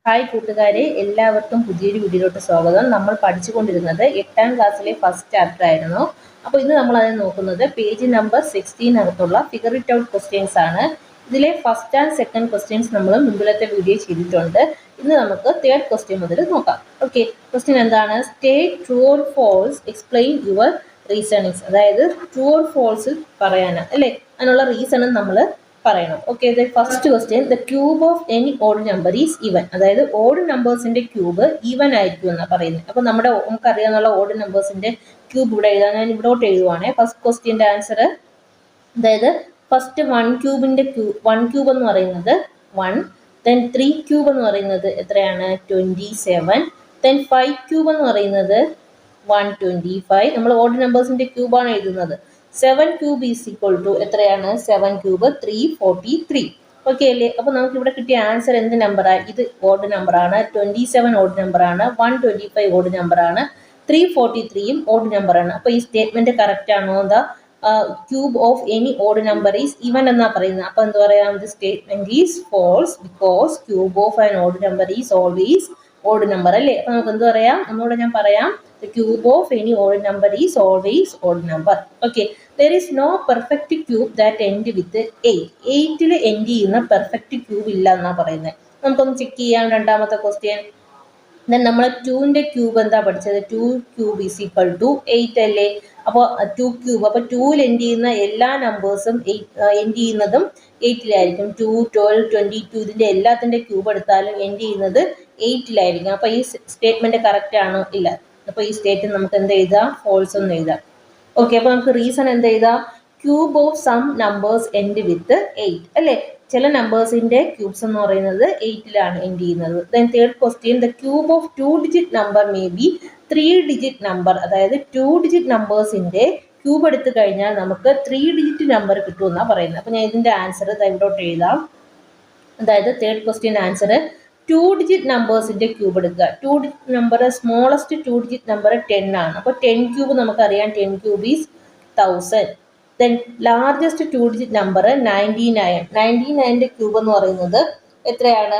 Hi കൂട്ടുകാരെ, എല്ലാവർക്കും പുതിയൊരു വീഡിയോയിലോട്ട് സ്വാഗതം. നമ്മൾ പഠിച്ചുകൊണ്ടിരുന്നത് 8ാം ക്ലാസ്സിലെ ഫസ്റ്റ് ചാപ്റ്റർ ആയിരുന്നു. അപ്പോൾ ഇന്ന് നമ്മൾ അതിന് നോക്കുന്നത് page number 16 figure it out questions ആണ്. ഇതിലെ ഫസ്റ്റ് ആൻഡ് സെക്കൻഡ് ക്വസ്റ്റ്യൻസ് നമ്മൾ മുമ്പിലത്തെ വീഡിയോ ചെയ്തിട്ടുണ്ട്. ഇന്ന് നമുക്ക് തേർഡ് ക്വസ്റ്റ്യൻ മുതൽ നോക്കാം. ഓക്കെ, ക്വസ്റ്റ്യൻ എന്താണ്? State true or false, explain your reasonings. അതായത് ട്രൂ ഓർ ഫോൾസ് പറയാനാണ് അല്ലേ, അതിനുള്ള റീസണും നമ്മൾ പറയണം. Okay, first question, the cube of any odd number is even. അതായത് ഓഡ് നമ്പേഴ്സിന്റെ ക്യൂബ് ഈവൻ ആയിരിക്കും എന്നാണ് പറയുന്നത്. അപ്പോൾ നമുക്കറിയാവുന്ന ഓഡ് നമ്പേഴ്സിന്റെ ക്യൂബ് ഇവിടെ എഴുതാൻ ഞാൻ ഇവിടോട്ട് എഴുതുവാണ്. ഫസ്റ്റ് ക്വസ്റ്റ്യൻ്റെ ആൻസർ, അതായത് ഫസ്റ്റ് 1 ക്യൂബിന്റെ വൺ ക്യൂബ് എന്ന് പറയുന്നത് 1, ദെൻ 3 ക്യൂബ് എന്ന് പറയുന്നത് എത്രയാണ്? 27, ദെൻ 5 ക്യൂബ് എന്ന് പറയുന്നത് 125. നമ്മൾ ഓഡ് നമ്പേഴ്സിന്റെ ക്യൂബാണ് എഴുതുന്നത്. 7 ക്യൂബ് ഈസ് ഈക്വൽ ടു എത്രയാണ്? 7 ക്യൂബ് 343. ഓക്കെ അല്ലേ? അപ്പോൾ നമുക്ക് ഇവിടെ കിട്ടിയ ആൻസർ എന്ത് നമ്പറാണ്? ഇത് ഓഡ് നമ്പറാണ്. 27 ഓഡ് നമ്പറാണ്, 125 ഓഡ് നമ്പറാണ്, 343യും ഓഡ് നമ്പറാണ്. അപ്പോൾ ഈ സ്റ്റേറ്റ്മെന്റ് കറക്റ്റ് ആണോ? എന്താ cube of any odd number is even എന്നാ പറയുന്നത്. അപ്പോൾ എന്ത് പറയാം? The statement is false because cube of an odd number is always odd number അല്ലേ. അപ്പോൾ നമുക്ക് എന്ത് പറയാം? ഒന്നുകൂടെ ഞാൻ പറയാം. The cube of any odd number is always odd number. Okay, there is no perfect cube that end with 8. 8ൽ end ചെയ്യുന്ന perfect cube ഇല്ല എന്നാ പറയുന്നത്. നമുക്കൊന്ന് ചെക്ക് ചെയ്യാം. രണ്ടാമത്തെ ക്വസ്റ്റ്യൻ, ദെൻ നമ്മൾ 2ന്റെ ക്യൂബ് എന്താ പഠിച്ചത്? 2 ക്യൂബ് ഈസ് ഈക്വൽ ടു 8 അല്ലേ. അപ്പോൾ 2 ക്യൂബ്, അപ്പോൾ 2ൽ എൻഡ് ചെയ്യുന്ന എല്ലാ നമ്പേഴ്സും എൻഡ് ചെയ്യുന്നതും 8ലായിരിക്കും. 2, 12, 22 ഇതിൻ്റെ എല്ലാത്തിൻ്റെ ക്യൂബ് എടുത്താലും എൻഡ് ചെയ്യുന്നത് 8ലായിരിക്കും. അപ്പോൾ ഈ സ്റ്റേറ്റ്മെന്റ് കറക്റ്റ് ആണോ? ഇല്ല. അപ്പോൾ ഈ സ്റ്റേറ്റ് നമുക്ക് എന്ത് എഴുതാം? ഫോൾസ് എന്ന് എഴുതാം. ഓക്കെ, അപ്പോൾ നമുക്ക് റീസൺ എന്ത് എഴുതാം? Cube of some numbers end with 8 അല്ലേ. ചില നമ്പേഴ്സിന്റെ ക്യൂബ്സ് എന്ന് പറയുന്നത് 8ലാണ് എൻഡ് ചെയ്യുന്നത്. Then third question, the cube of 2 digit number may be 3 digit number. അതായത് 2 ഡിജിറ്റ് നമ്പേഴ്സിന്റെ ക്യൂബ് എടുത്തു കഴിഞ്ഞാൽ നമുക്ക് 3 ഡിജിറ്റ് നമ്പർ കിട്ടുമെന്നാണ് പറയുന്നത്. അപ്പോൾ ഞാൻ ഇതിന്റെ ആൻസർ ഇവിടോട്ട് എഴുതാം. അതായത് തേർഡ് ക്വസ്റ്റ്യൻ ആൻസർ, 2 ഡിജിറ്റ് നമ്പേഴ്സിന്റെ ക്യൂബ് എടുക്കുക. 2 digit number, smallest 2 digit number 10 ആണ്. അപ്പോൾ 10 ക്യൂബ് നമുക്കറിയാം, 10 cube is 1000. Then largest 2 digit number 99. 99ന്റെ ക്യൂബ് എന്ന് പറയുന്നത് എത്രയാണ്?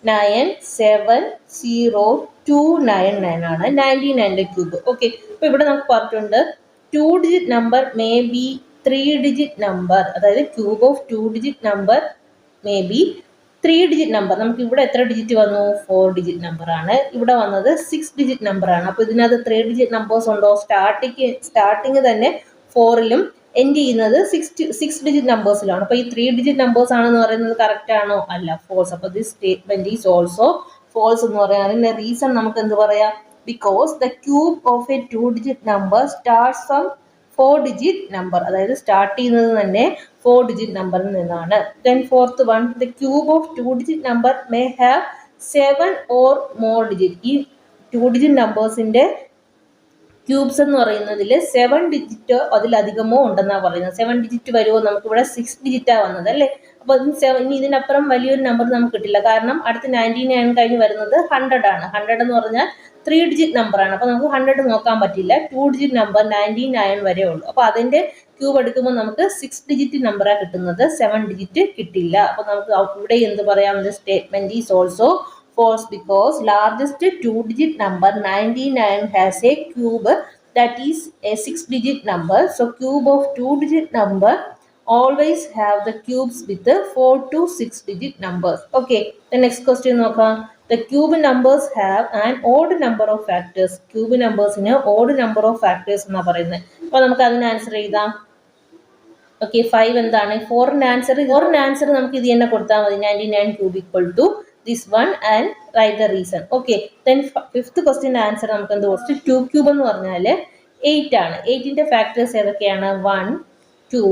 9702999 ആണ് 99ന്റെ ക്യൂബ്. ഓക്കെ, അപ്പോൾ ഇവിടെ നമുക്ക് പറഞ്ഞിട്ടുണ്ട് 2 digit number may be 3 digit number. അതായത് cube of 2 digit number may be 3 digit number. നമുക്ക് ഇവിടെ എത്ര ഡിജിറ്റ് വന്നു? 4 ഡിജിറ്റ് നമ്പർ ആണ്. ഇവിടെ വന്നത് 6 ഡിജിറ്റ് നമ്പർ ആണ്. അപ്പോൾ ഇതിനകത്ത് 3 ഡിജിറ്റ് നമ്പേഴ്സ് ഉണ്ടോ? സ്റ്റാർട്ടിങ് തന്നെ 4ലും എൻഡ് ചെയ്യുന്നത് 6 ഡിജിറ്റ് നമ്പേഴ്സിലാണ്. അപ്പോൾ ഈ 3 ഡിജിറ്റ് നമ്പേഴ്സ് ആണെന്ന് പറയുന്നത് കറക്റ്റ് ആണോ? അല്ല, ഫോൾസ്. അപ്പോൾ this statement is also false എന്ന് പറയാം. അതിന്റെ റീസൺ നമുക്ക് എന്ത് പറയാം? Because the cube of a 2 digit number starts from 4 digit number. അതായത് സ്റ്റാർട്ട് ചെയ്യുന്നത് തന്നെ 4 ഡിജിറ്റ് നമ്പറിൽ നിന്നാണ്. Then fourth one, the cube of 2 digit number may have 7 or more digit. ഈ 2 ഡിജിറ്റ് നമ്പേഴ്സിന്റെ ക്യൂബ്സ് എന്ന് പറയുന്നതിൽ 7 ഡിജിറ്റോ അതിലധികമോ ഉണ്ടെന്നാണ് പറയുന്നത്. 7 ഡിജിറ്റ് വരുമോ? നമുക്കിവിടെ 6 ഡിജിറ്റാണ് വന്നത് അല്ലേ. അപ്പോൾ ഇനി ഇതിനപ്പുറം വലിയൊരു നമ്പർ നമുക്ക് കിട്ടില്ല. കാരണം അടുത്ത് 99 കഴിഞ്ഞ് വരുന്നത് 100 ആണ്. 100 എന്ന് പറഞ്ഞാൽ 3 ഡിജിറ്റ് നമ്പറാണ്. അപ്പോൾ നമുക്ക് 100 നോക്കാൻ പറ്റില്ല. 2 ഡിജിറ്റ് നമ്പർ 99 വരെ ഉള്ളൂ. അപ്പോൾ അതിന്റെ ക്യൂബ് എടുക്കുമ്പോൾ നമുക്ക് 6 ഡിജിറ്റ് നമ്പറാണ് കിട്ടുന്നത്, 7 ഡിജിറ്റ് കിട്ടില്ല. അപ്പോൾ നമുക്ക് ഇവിടെ എന്ത് പറയാം? The statement is also false because largest 2 digit number 99 has a cube that is a 6 digit number. So cube of 2 digit number always have the cubes with 4 to 6 digit numbers. Okay, the next question നോക്കാം. The cube numbers have an odd number of factors. Cube numbers ന് odd number of factors എന്നാ പറയുന്നത്. അപ്പോൾ നമുക്ക് അതിന് answer എഴുതാം. Okay, 5 എന്താണ്? 4ന്റെ answer നമുക്ക് ഇത് തന്നെ കൊടുത്താൽ മതി. 99 cube equal to this one and write the reason. Okay, then fifth question answer നമുക്ക് എന്ത് കൊടുത്തു? 2 ക്യൂബ് എന്ന് പറഞ്ഞാൽ 8 ആണ്. 8ന്റെ ഫാക്ടേഴ്സ് ഏതൊക്കെയാണ്? 1, 2,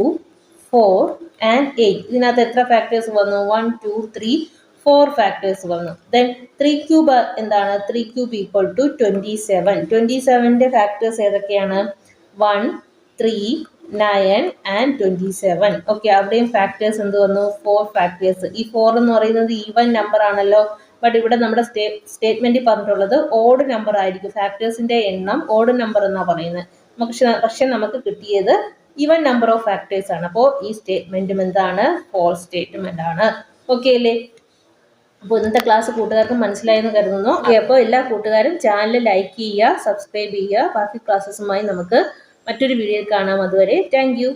4 and 8. ഇതിനകത്ത് എത്ര ഫാക്ടേഴ്സ് വന്നു? 1, 2, 3, 4 ഫാക്ടേഴ്സ് വന്നു. ദെൻ 3 ക്യൂബ് എന്താണ്? 3 ക്യൂബ് ഈക്വൽ ടു 27. 27ന്റെ ഫാക്ടേഴ്സ് ഏതൊക്കെയാണ്? 1, 3, 9 and 27. ഓക്കെ, അവിടെയും ഫാക്ടേഴ്സ് എന്ത് വന്നു? 4 ഫാക്ടേഴ്സ്. ഈ 4 എന്ന് പറയുന്നത് ഈവൻ നമ്പർ ആണല്ലോ. ബട്ട് ഇവിടെ നമ്മുടെ സ്റ്റേറ്റ്മെന്റിൽ പറഞ്ഞിട്ടുള്ളത് ഓഡ് നമ്പർ ആയിരിക്കും. ഫാക്ടേഴ്സിന്റെ എണ്ണം ഓഡ് നമ്പർ എന്നാണ് പറയുന്നത്. പക്ഷെ നമുക്ക് കിട്ടിയത് ഈവൻ നമ്പർ ഓഫ് ഫാക്ടേഴ്സ് ആണ്. അപ്പോൾ ഈ സ്റ്റേറ്റ്മെന്റും എന്താണ്? ഫോൾസ് സ്റ്റേറ്റ്മെന്റ് ആണ്. ഓക്കെ അല്ലേ? അപ്പോൾ ഇന്നത്തെ ക്ലാസ് കൂട്ടുകാർക്ക് മനസ്സിലായെന്ന് കരുതുന്നു. അപ്പോൾ എല്ലാ കൂട്ടുകാരും ചാനൽ ലൈക്ക് ചെയ്യുക, സബ്സ്ക്രൈബ് ചെയ്യുക. ബാക്കി ക്ലാസ്സസുമായി നമുക്ക് മറ്റൊരു വീഡിയോയിൽ കാണാം. അതുവരെ താങ്ക് യു.